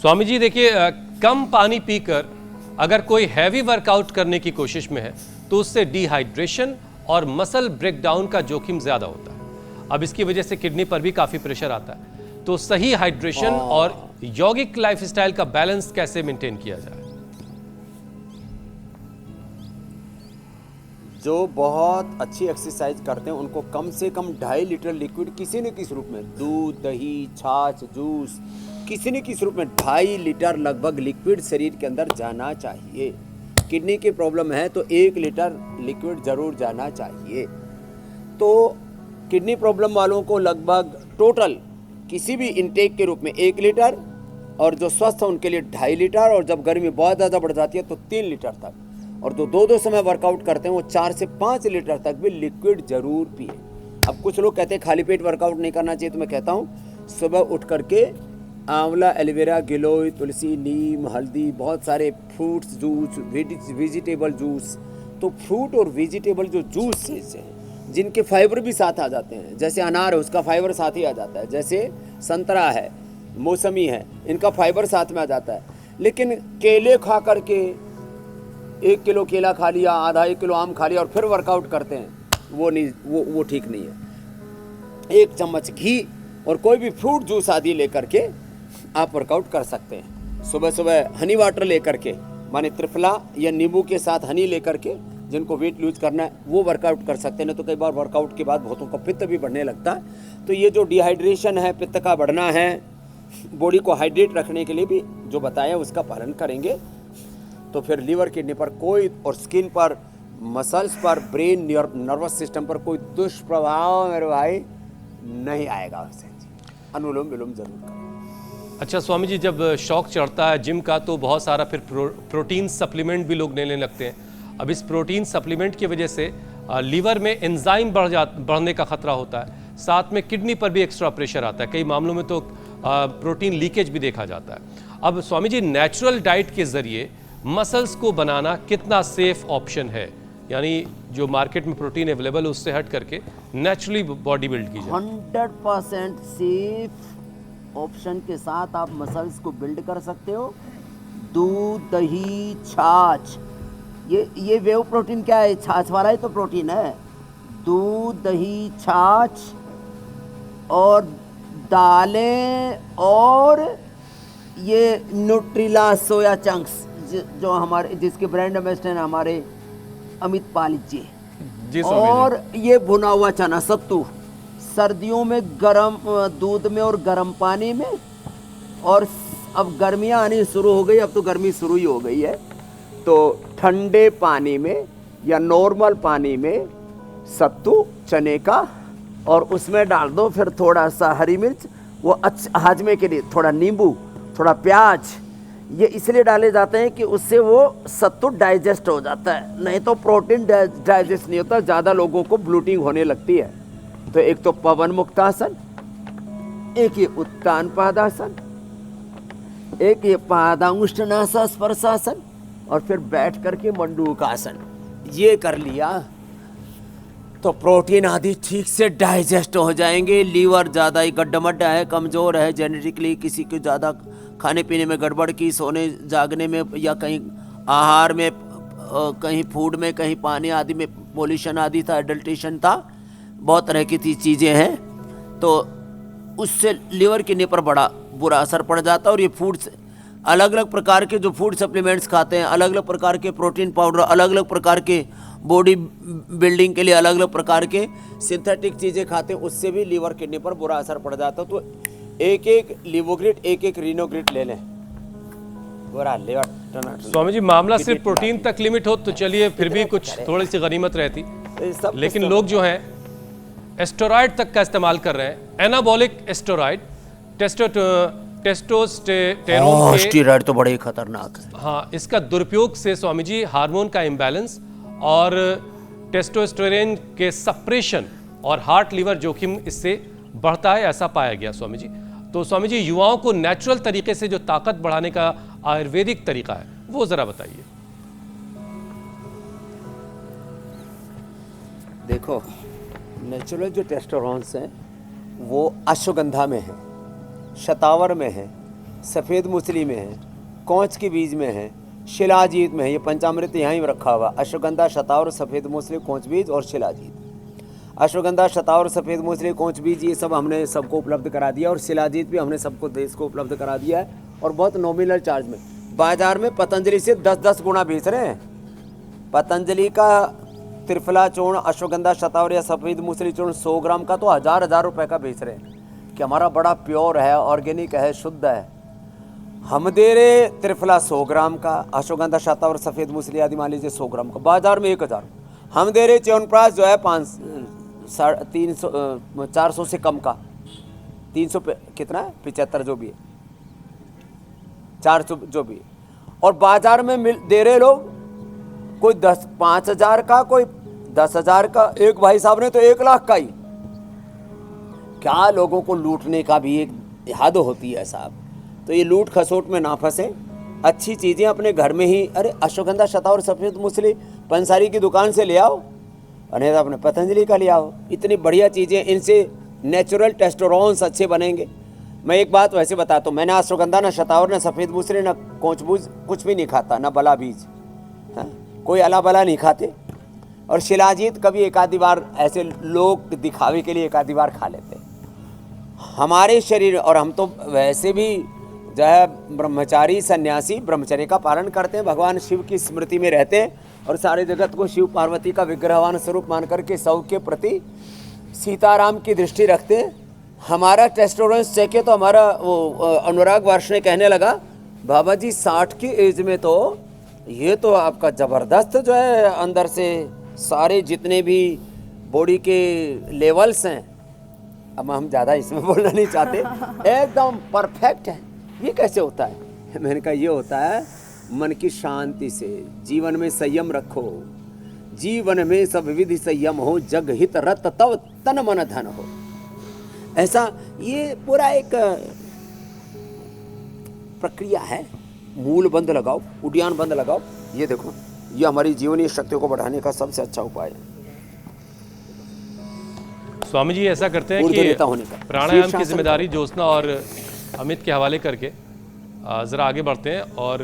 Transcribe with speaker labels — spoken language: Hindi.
Speaker 1: स्वामी जी देखिए, कम पानी पीकर अगर कोई हैवी वर्कआउट करने की कोशिश में है तो उससे डिहाइड्रेशन और मसल ब्रेकडाउन का जोखिम ज्यादा होता है। अब इसकी वजह से किडनी पर भी काफी प्रेशर आता है। तो सही हाइड्रेशन और यौगिक लाइफस्टाइल का बैलेंस कैसे मेंटेन किया जाए?
Speaker 2: जो बहुत अच्छी एक्सरसाइज करते हैं उनको कम से कम 2.5 लीटर लिक्विड किसी न किसी रूप में, दूध, दही, छाछ, जूस, किसी न किसी रूप में 2.5 लीटर लगभग लिक्विड शरीर के अंदर जाना चाहिए। किडनी की प्रॉब्लम है तो 1 लीटर लिक्विड ज़रूर जाना चाहिए। तो किडनी प्रॉब्लम वालों को लगभग टोटल किसी भी इनटेक के रूप में 1 लीटर, और जो स्वस्थ है उनके लिए 2.5 लीटर, और जब गर्मी बहुत ज़्यादा बढ़ जाती है तो 3 लीटर तक, और जो 2-2 समय वर्कआउट करते हैं वो 4 से 5 लीटर तक भी लिक्विड ज़रूर पिए। अब कुछ लोग कहते हैं खाली पेट वर्कआउट नहीं करना चाहिए, तो मैं कहता हूँ सुबह उठ करके आंवला, एलोवेरा, गिलोय, तुलसी, नीम, हल्दी, बहुत सारे फ्रूट्स जूस, वेजिटेबल जूस। तो फ्रूट और वेजिटेबल जो जूस हैं जिनके फाइबर भी साथ आ जाते हैं, जैसे अनार है उसका फाइबर साथ ही आ जाता है, जैसे संतरा है, मौसमी है, इनका फाइबर साथ में आ जाता है। लेकिन केले खा करके 1 किलो केला खा लिया, आधा 1 किलो आम खा लिया और फिर वर्कआउट करते हैं, वो नहीं, वो ठीक नहीं है। 1 चम्मच घी और कोई भी फ्रूट जूस आदि लेकर के आप वर्कआउट कर सकते हैं। सुबह सुबह हनी वाटर लेकर के, माने त्रिफला या नींबू के साथ हनी लेकर के, जिनको वेट लूज करना है वो वर्कआउट कर सकते हैं। नहीं तो कई बार वर्कआउट के बाद बहुतों का पित्त भी बढ़ने लगता है। तो ये जो डिहाइड्रेशन है, पित्त का बढ़ना है, बॉडी को हाइड्रेट रखने के लिए भी जो बताया उसका पालन करेंगे तो फिर लीवर, किडनी पर कोई, और स्किन पर, मसल्स पर, ब्रेन, नर्वस सिस्टम पर कोई दुष्प्रभाव मेरे भाई नहीं आएगा उससे। अनुलोम विलोम जरूर करें।
Speaker 1: अच्छा स्वामी जी, जब शौक चढ़ता है जिम का तो बहुत सारा फिर प्रोटीन सप्लीमेंट भी लोग लेने लगते हैं। अब इस प्रोटीन सप्लीमेंट की वजह से लीवर में एंजाइम बढ़ने का खतरा होता है, साथ में किडनी पर भी एक्स्ट्रा प्रेशर आता है, कई मामलों में तो प्रोटीन लीकेज भी देखा जाता है। अब स्वामी जी, नेचुरल डाइट के जरिए मसल्स को बनाना कितना सेफ ऑप्शन है? यानी जो मार्केट में प्रोटीन अवेलेबल है उससे हट करके नेचुरली बॉडी बिल्ड की जाए।
Speaker 3: 100% सेफ ऑप्शन के साथ आप मसल्स को बिल्ड कर सकते हो। दूध, दही, छाछ, ये वेव प्रोटीन क्या है? छाछ वाला ही तो प्रोटीन है। दूध, दही, छाछ और दालें, और ये न्यूट्रिला सोया चंक्स जो हमारे, जिसके ब्रांड एम्बेसडर हैं हमारे अमित पालित जी, और ये भुना हुआ चना सत्तू, सर्दियों में गर्म दूध में और गर्म पानी में, और अब गर्मियाँ आनी शुरू हो गई, अब तो गर्मी शुरू ही हो गई है, तो ठंडे पानी में या नॉर्मल पानी में सत्तू चने का, और उसमें डाल दो फिर थोड़ा सा हरी मिर्च, वो अच्छा हाजमे के लिए थोड़ा नींबू, थोड़ा प्याज, ये इसलिए डाले जाते हैं कि उससे वो सत्तू डाइजेस्ट हो जाता है। नहीं तो प्रोटीन डाइजेस्ट नहीं होता, ज़्यादा लोगों को ब्लोटिंग होने लगती है। तो एक तो पवन मुक्तासन, एक ये उत्तान पादासन, एक ये पादांगुष्ठनासा स्पर्शासन, और फिर बैठ करके मंडूकासन। ये कर लिया तो प्रोटीन आदि ठीक से डाइजेस्ट हो जाएंगे। लीवर ज़्यादा ही गड्ढा है, कमज़ोर है, जेनेटिकली किसी को ज़्यादा खाने पीने में गड़बड़ की, सोने जागने में, या कहीं आहार में, कहीं फूड में, कहीं पानी आदि में पोल्यूशन आदि था, एडल्ट्रेशन था, बहुत तरह की चीज़ें हैं, तो उससे लीवर किडनी पर बड़ा बुरा असर पड़ जाता है। और ये फूड्स, अलग अलग प्रकार के जो फूड सप्लीमेंट्स खाते हैं, अलग अलग प्रकार के प्रोटीन पाउडर, अलग अलग प्रकार के बॉडी बिल्डिंग के लिए अलग अलग प्रकार के सिंथेटिक चीज़ें खाते हैं, उससे भी लीवर किडनी पर बुरा असर पड़ जाता है। तो एक एक लिवोग्रिट, एक एक रीनोग्रिट ले लें, बुरा लीवर।
Speaker 1: स्वामी जी, मामला सिर्फ प्रोटीन तक लिमिट हो तो चलिए फिर भी कुछ थोड़ी सी गनीमत रहती, लेकिन लोग जो हैं एस्टेरॉयड तक का इस्तेमाल कर रहे हैं, एनाबॉलिक एस्टेरॉयड, टेस्टोस्टेरोन के,
Speaker 3: स्टेरॉयड तो बड़े खतरनाक है।
Speaker 1: हाँ, इसका दुरुपयोग से स्वामी जी हार्मोन का इम्बैलेंस और टेस्टोस्टेरोन के सप्रेशन और हार्ट लीवर जोखिम इससे बढ़ता है, ऐसा पाया गया स्वामी जी। तो स्वामी जी, युवाओं को नेचुरल तरीके से जो ताकत बढ़ाने का आयुर्वेदिक तरीका है वो जरा बताइए।
Speaker 2: देखो, नेचुरल जो टेस्टोस्टेरोन्स हैं वो अश्वगंधा में है, शतावर में है, सफ़ेद मूसली में है, कौच के बीज में है, शिलाजीत में है। ये पंचामृत यहाँ ही रखा हुआ, अश्वगंधा, शतावर, सफ़ेद मूसली, कौच बीज और शिलाजीत। अश्वगंधा, शतावर, सफ़ेद मूसली, कौच बीज ये सब हमने सबको उपलब्ध करा दिया और शिलाजीत भी हमने सबको देश को उपलब्ध करा दिया है और बहुत नॉमिनल चार्ज में। बाजार में पतंजलि से 10-10 गुना बेच रहे हैं। पतंजलि का त्रिफला चूर्ण, अश्वगंधा, शतावर या सफ़ेद मूसली चूर्ण 100 ग्राम का तो हज़ार रुपए का बेच रहे हैं कि हमारा बड़ा प्योर है, ऑर्गेनिक है, शुद्ध है। हम दे रहे त्रिफला 100 ग्राम का, अश्वगंधा, शतावर, सफ़ेद मूसली आदि मान लीजिए 100 ग्राम का, बाजार में 1000। हम दे रहे च्यवनप्राश जो है 400 से कम का, 300 कितना है, 75 जो भी है, 400 जो भी है। और बाजार में दे रहे लोग कोई 5,000 का, कोई 10,000 का। एक भाई साहब ने तो 1 लाख का ही। क्या लोगों को लूटने का भी एक हद होती है साहब। तो ये लूट खसोट में ना फंसे, अच्छी चीज़ें अपने घर में ही। अरे अश्वगंधा, शतावर, सफ़ेद मूसली पंसारी की दुकान से ले आओ, नहीं तो अपने पतंजलि का ले आओ। इतनी बढ़िया चीज़ें, इनसे नेचुरल टेस्टोरोन्स अच्छे बनेंगे। मैं एक बात वैसे बताता हूँ, मैंने अश्वगंधा, ना शतावर, ना सफ़ेद मूसली, ना कोचबूज कुछ भी नहीं खाता, ना बला बीज, हाँ कोई अला बला नहीं खाते। और शिलाजीत कभी एक आधी बार ऐसे लोग दिखावे के लिए एक आधी बार खा लेते। हमारे शरीर, और हम तो वैसे भी जो है ब्रह्मचारी सन्यासी, ब्रह्मचर्य का पालन करते हैं, भगवान शिव की स्मृति में रहते हैं और सारे जगत को शिव पार्वती का विग्रहवान स्वरूप मान करके सब के प्रति सीताराम की दृष्टि रखते हैं। हमारा टेस्टोरेंस चेक है तो हमारा वो अनुराग वार्ष ने कहने लगा, बाबा जी 60 की एज में तो ये तो आपका ज़बरदस्त जो है अंदर से सारे जितने भी बॉडी के लेवल्स हैं, अब हम ज़्यादा इसमें बोलना नहीं चाहते, एकदम परफेक्ट है। ये कैसे होता है? मैंने कहा ये होता है मन की शांति से। जीवन में संयम रखो, जीवन में सब विधि संयम हो, जग हित रत तव तन मन धन हो। ऐसा ये पूरा एक प्रक्रिया है। मूल बंद लगाओ, उद्यान बंद लगाओ। ये देखो, ये हमारी जीवनीय शक्तियों को बढ़ाने का सबसे अच्छा उपाय है।
Speaker 1: स्वामी जी ऐसा करते हैं कि प्राणायाम की जिम्मेदारी ज्योत्सना और अमित के हवाले करके ज़रा आगे बढ़ते हैं और